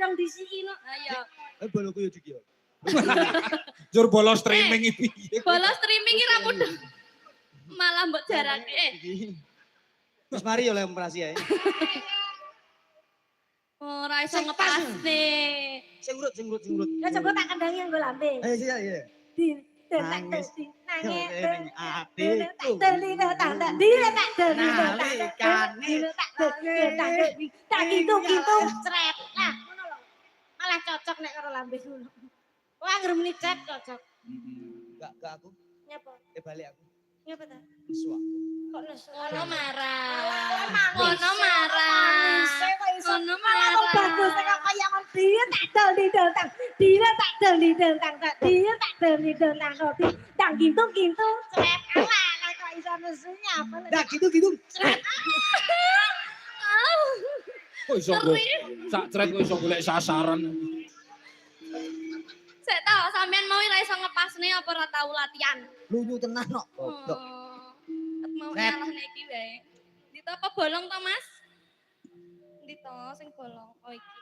dong disiki no. Ayo. Boloku yo iki yo. Jur bolos streaming iki piye? Bolos streaming iki ra mudeng. Malah mbok jarake. Wis mari yo lek operasi ae. Ora iso ngepasne. Sing urut. Ya coba tak kendangi nggo lambe. Ayo sih ya. Nangis. Nangis. Ati. Tak gitu. Cret. Nah, ngono lho. Malah cocok nek karo lambe ngono. Wah, anggere muni cret cocok. Enggak aku. Nyapa? Balik aku. Nyapa ta? Suwak. Kok nesu? Ono marah. Ono Ono marah. Ono marah. Bagus kok kaya ngono dia tak dol di dol tang. Dia tak dol di dol tang. Dia tak dol di dol tang. Tang gitu. Cret. Alah kok iso nesunya apa? Dah gitu. Kok iso sak cret kok iso golek sasaran. Sik tau sampean mau ora iso ngepasne apa ora tau latihan. Lunyu tenan kok. Mau nyalahne iki wae. Dito apa bolong to, Mas? Dito sing bolong. Oh iki.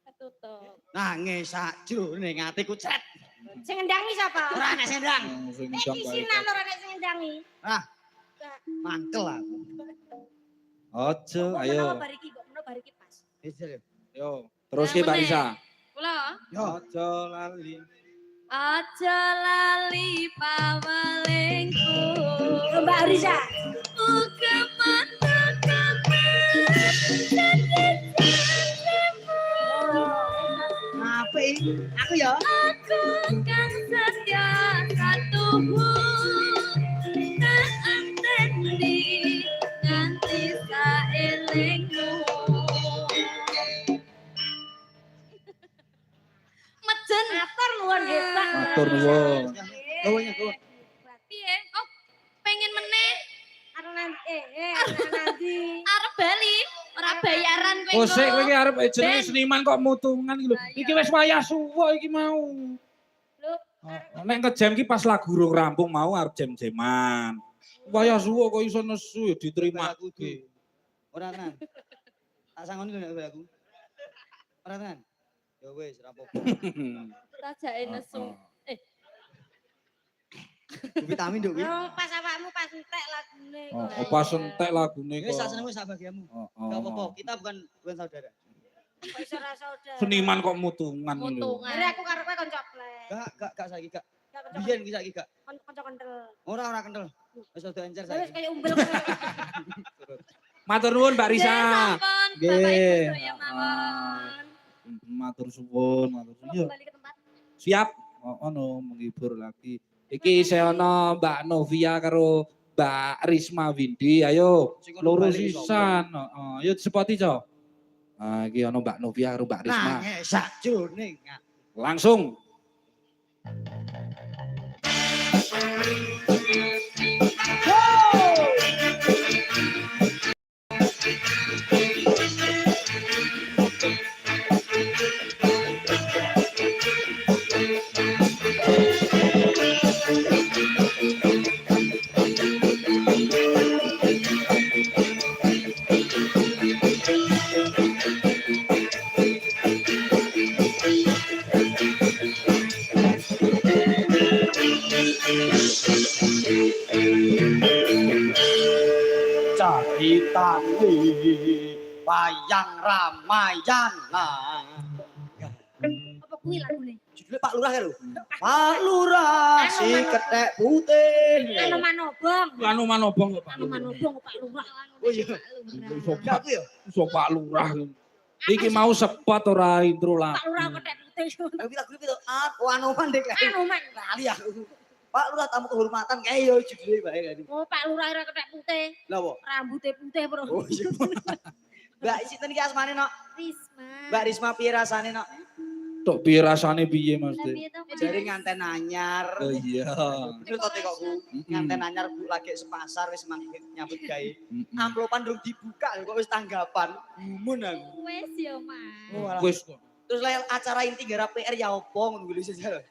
Ketutup. Nangis sakjroning atiku cret. Sing ngendangi sapa? Ora nek sendang. Iki sinan ora nek sing ngendangi. Ah. Mangkel aku. Ojo, ayo. Kok bar iki pas. Yo, terus ki Mbak Risa. Kula. Ojo lali. Aja lali pawalingku. Mbak Risa. Muga mata Apa iki? Aku ya. aku kan setia satumu. Tak anteni nganti saelingmu. Mejen. Atur luar hebat. Matur nuwun. Luwihnya ku. Piye? Oh, pengen meneh Arep nanti. arep bali, ora bayaran kowe. Oh sik kowe iki arep jenenge seniman kok mutungan iki lho. Iki wis wayah suwo iki mau. Nek ngejam iki pas lagu urung rampung mau arep jam-jaman. Wayah suwo kok iso nesu ya diterima Aku iki. Ora tenan. Tak sangoni lho nek aku. Ora tenan. Ya wis ora apa-apa. Tajake nesu. Vitamin nduk iki. Pas awakmu pas entek lagune kok. Oh, pas entek lagune Wis sak kok. senengmu sak bagianmu. Oh, Enggak apa-apa. Kita bukan saudara. Kok iso ra saudara. Seniman kok mutungan lho. Mutungan. Jadi aku karo kowe kanca plek. Gak saiki gak. Gak kanca Biyen iki saiki gak. kanca kentel. Ora kental. Wis udah encer Wis saiki. kaya umbel. Matur nuwun Mbak Risa. Sampun, Nggih. Bapak Ibu ya mawon. Matur suwun, matur suwun. Yo, Kembali ke tempat. siap. Ono menghibur lagi. Iki saya ono Mbak Novia karo Mbak Risma Windy. Ayo, loro sisan. Heeh, yo disepoti, Cok. Ah, iki ono Mbak Novia karo Mbak Risma. Nah, sakjroning. Langsung. Caritane wayang Ramayana. Apa kuwi lagune? Judulnya Pak Lurah ya lho. Pak Lurah si kethek putih. Anu manobong. Anu manobong kok Pak. Anu manobong Pak Lurah. Oh iya. Sopak, Aku ya. Sopak Lurah. Iki mau sepot ora intro lah. Pak Lurah kethek putih. Tapi lagu itu aku anu mandek lah. Anu man. Lali aku. Pak Lurah tamu kehormatan kayak yo judulnya bae kan. Oh Pak Lurah ora kethek putih. Lah apa? Rambutnya putih, Bro. Oh iya. Mbak sinten iki asmane nok? Risma. Mbak Risma piye rasane nok? Tok piye rasane piye Mas Lah Dik? piye to? Mas? Jare nganten anyar. Oh iya. Bener to tekokku. Nganten anyar Bu lagi sepasar wis nyambut gawe. Amplopan durung dibuka kok wis tanggapan. Gumun aku. Wes yo, Mas. Oh, alah. Wis kok. Terus lain acara inti gara PR ya opo ngono lho sejarah.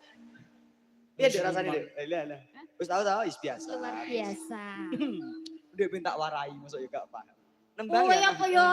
Piye Dek rasane Dek? Lah. Wis tahu is biasa. Luar biasa. Udah minta warai masuk ya gak paham. Nembang Oh ya. ya apa ya